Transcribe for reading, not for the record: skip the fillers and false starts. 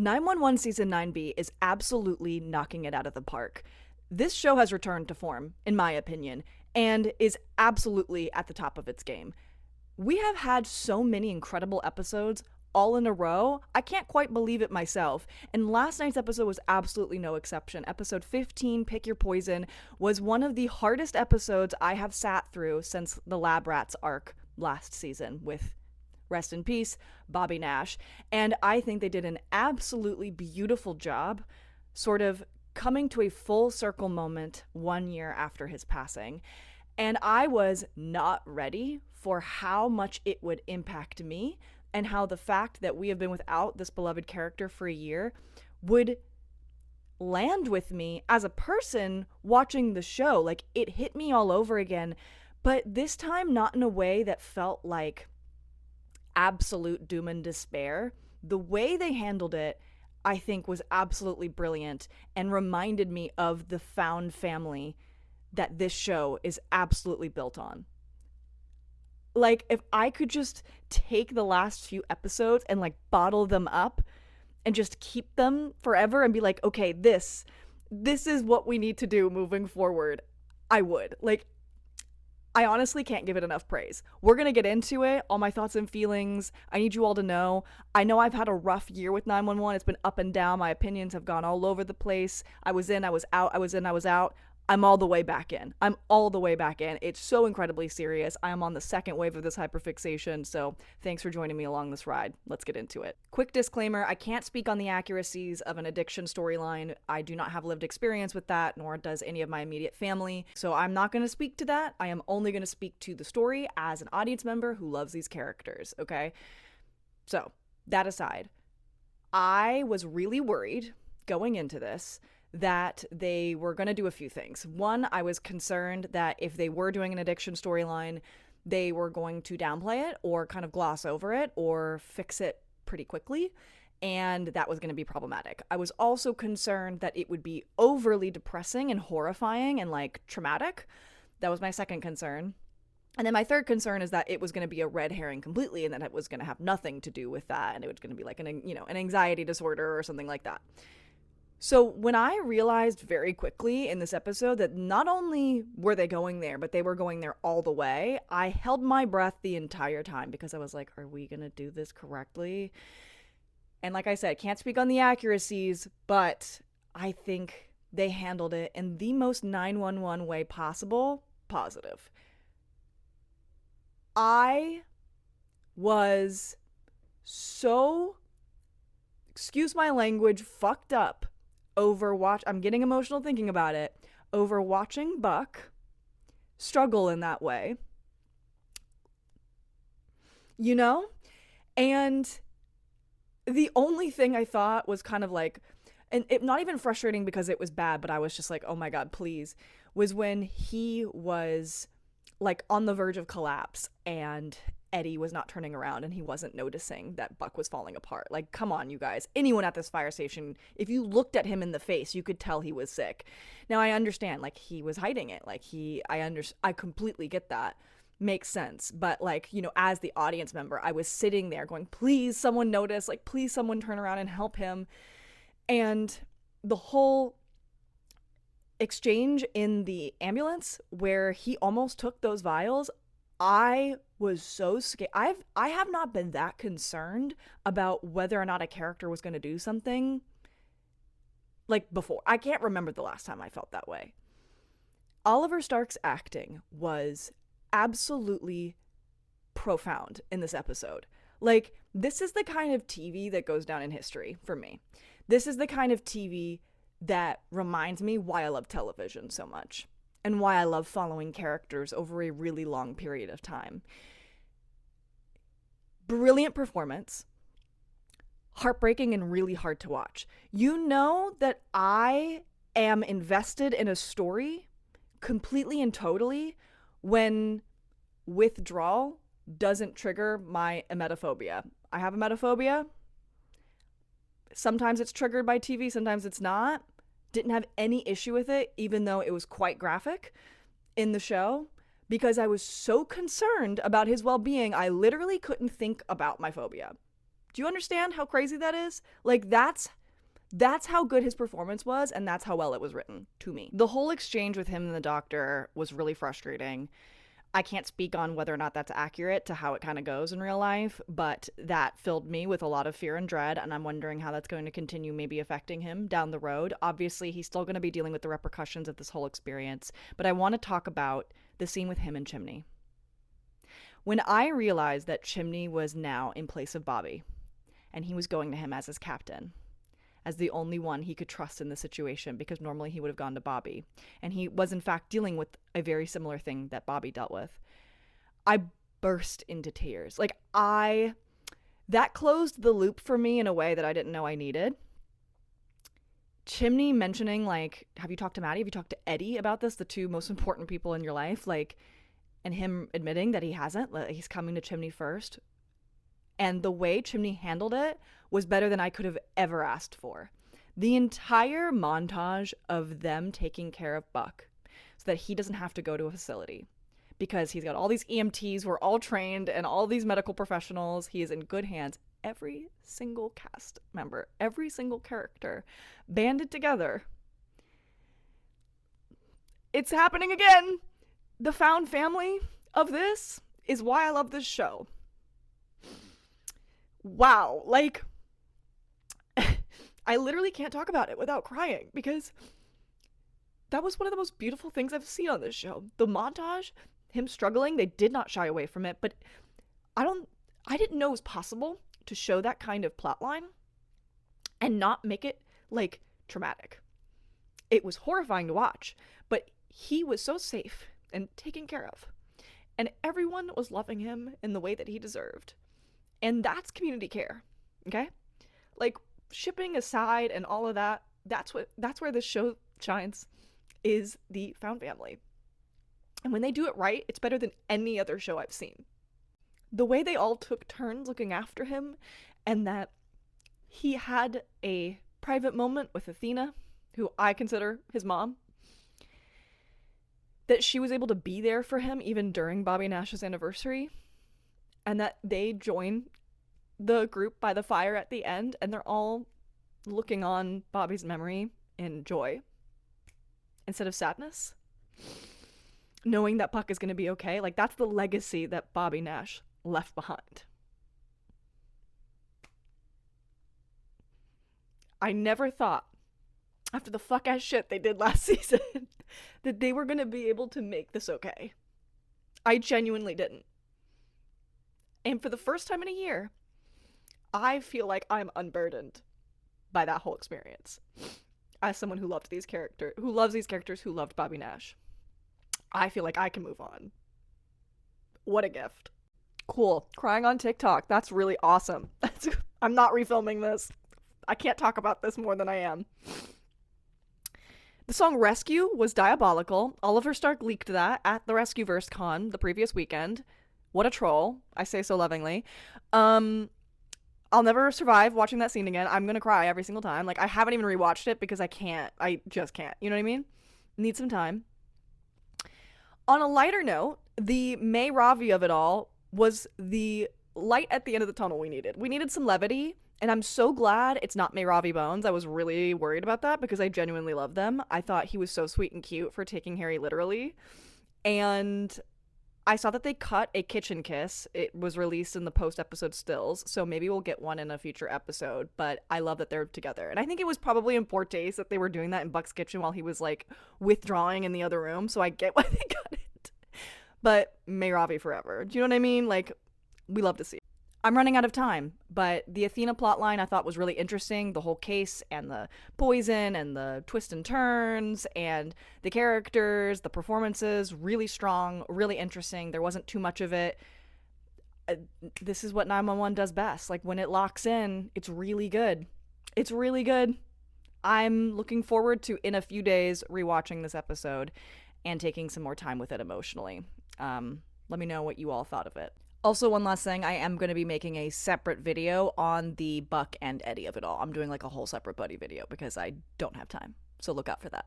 911 Season 9B is absolutely knocking it out of the park. This show has returned to form, in my opinion, and is absolutely at the top of its game. We have had so many incredible episodes all in a row. I can't quite believe it myself. And last night's episode was absolutely no exception. Episode 15, Pick Your Poison, was one of the hardest episodes I have sat through since the Lab Rats arc last season with, rest in peace, Bobby Nash. And I think they did an absolutely beautiful job sort of coming to a full circle moment 1 year after his passing. And I was not ready for how much it would impact me and how the fact that we have been without this beloved character for a year would land with me as a person watching the show. Like, it hit me all over again, but this time not in a way that felt like absolute doom and despair. The way they handled it, I think, was absolutely brilliant and reminded me of the found family that this show is absolutely built on. Like, if I could just take the last few episodes and like bottle them up and just keep them forever and be like, okay, this is what we need to do moving forward, I would. Like, I honestly can't give it enough praise. We're going to get into it, all my thoughts and feelings. I need you all to know. I know I've had a rough year with 911. It's been up and down. My opinions have gone all over the place. I was in, I was out, I was in, I was out. I'm all the way back in. I'm all the way back in. It's so incredibly serious. I am on the second wave of this hyperfixation, so thanks for joining me along this ride. Let's get into it. Quick disclaimer, I can't speak on the accuracies of an addiction storyline. I do not have lived experience with that, nor does any of my immediate family, so I'm not going to speak to that. I am only going to speak to the story as an audience member who loves these characters, okay? So, that aside, I was really worried going into this that they were going to do a few things. One, I was concerned that if they were doing an addiction storyline, they were going to downplay it or kind of gloss over it or fix it pretty quickly, and that was going to be problematic. I was also concerned that it would be overly depressing and horrifying and like traumatic. That was my second concern. And then my third concern is that it was going to be a red herring completely and that it was going to have nothing to do with that, and it was going to be like an anxiety disorder or something like that. So when I realized very quickly in this episode that not only were they going there, but they were going there all the way, I held my breath the entire time because I was like, are we going to do this correctly? And like I said, can't speak on the accuracies, but I think they handled it in the most 911 way possible, positive. I was so, excuse my language, fucked up I'm getting emotional thinking about it, over watching Buck struggle in that way. You know? And the only thing I thought was kind of like, and it not even frustrating because it was bad, but I was just like, oh my God, please, was when he was like on the verge of collapse and Eddie was not turning around and he wasn't noticing that Buck was falling apart. Like, come on, you guys. Anyone at this fire station, if you looked at him in the face, you could tell he was sick. Now, I understand, like, he was hiding it. Like, I completely get that. Makes sense. But, like, as the audience member, I was sitting there going, please, someone notice. Like, please, someone turn around and help him. And the whole exchange in the ambulance where he almost took those vials, I was so scared. I have not been that concerned about whether or not a character was going to do something like before. I can't remember the last time I felt that way. Oliver Stark's acting was absolutely profound in this episode. Like, this is the kind of TV that goes down in history for me. This is the kind of TV that reminds me why I love television so much and why I love following characters over a really long period of time. Brilliant performance, heartbreaking and really hard to watch. You know that I am invested in a story completely and totally when withdrawal doesn't trigger my emetophobia. I have emetophobia. Sometimes it's triggered by TV, sometimes it's not. Didn't have any issue with it, even though it was quite graphic in the show, because I was so concerned about his well-being, I literally couldn't think about my phobia. Do you understand how crazy that is? Like, that's how good his performance was, and that's how well it was written to me. The whole exchange with him and the doctor was really frustrating. I can't speak on whether or not that's accurate to how it kind of goes in real life, but that filled me with a lot of fear and dread, and I'm wondering how that's going to continue maybe affecting him down the road. Obviously, he's still going to be dealing with the repercussions of this whole experience, but I want to talk about the scene with him and Chimney. When I realized that Chimney was now in place of Bobby, and he was going to him as his captain, as the only one he could trust in the situation, because normally he would have gone to Bobby. And he was, in fact, dealing with a very similar thing that Bobby dealt with. I burst into tears. That closed the loop for me in a way that I didn't know I needed. Chimney mentioning, have you talked to Maddie? Have you talked to Eddie about this? The two most important people in your life? And him admitting that he hasn't. He's coming to Chimney first. And the way Chimney handled it was better than I could have ever asked for. The entire montage of them taking care of Buck so that he doesn't have to go to a facility, because he's got all these EMTs, we're all trained, and all these medical professionals. He is in good hands. Every single cast member, every single character banded together. It's happening again. The found family of this is why I love this show. Wow, I literally can't talk about it without crying, because that was one of the most beautiful things I've seen on this show. The montage, him struggling, they did not shy away from it, but I didn't know it was possible to show that kind of plotline and not make it traumatic. It was horrifying to watch, but he was so safe and taken care of, and everyone was loving him in the way that he deserved. And that's community care, okay? Shipping aside and all of that, that's where this show shines, is the found family. And when they do it right, it's better than any other show I've seen. The way they all took turns looking after him, and that he had a private moment with Athena, who I consider his mom, that she was able to be there for him even during Bobby Nash's anniversary, and that they join the group by the fire at the end, and they're all looking on Bobby's memory in joy instead of sadness, knowing that Buck is going to be okay. That's the legacy that Bobby Nash left behind. I never thought, after the fuck-ass shit they did last season, that they were going to be able to make this okay. I genuinely didn't. And for the first time in a year, I feel like I'm unburdened by that whole experience. As someone who loves these characters, who loved Bobby Nash, I feel like I can move on. What a gift. Cool. Crying on TikTok. That's really awesome. I'm not refilming this. I can't talk about this more than I am. The song Rescue was diabolical. Oliver Stark leaked that at the Rescueverse Con the previous weekend. What a troll. I say so lovingly. I'll never survive watching that scene again. I'm gonna cry every single time. I haven't even rewatched it because I can't. I just can't. You know what I mean? Need some time. On a lighter note, the May Ravi of it all was the light at the end of the tunnel we needed. We needed some levity, and I'm so glad it's not May Ravi Bones. I was really worried about that because I genuinely love them. I thought he was so sweet and cute for taking Harry literally. And I saw that they cut a kitchen kiss. It was released in the post-episode stills, so maybe we'll get one in a future episode, but I love that they're together. And I think it was probably in poor taste that they were doing that in Buck's kitchen while he was, withdrawing in the other room, so I get why they cut it. But May Ravi forever. Do you know what I mean? We love to see it. I'm running out of time, but the Athena plotline I thought was really interesting. The whole case and the poison and the twists and turns and the characters, the performances, really strong, really interesting. There wasn't too much of it. This is what 911 does best. When it locks in, it's really good. It's really good. I'm looking forward to, in a few days, rewatching this episode and taking some more time with it emotionally. Let me know what you all thought of it. Also, one last thing, I am going to be making a separate video on the Buck and Eddie of it all. I'm doing a whole separate buddy video because I don't have time. So look out for that.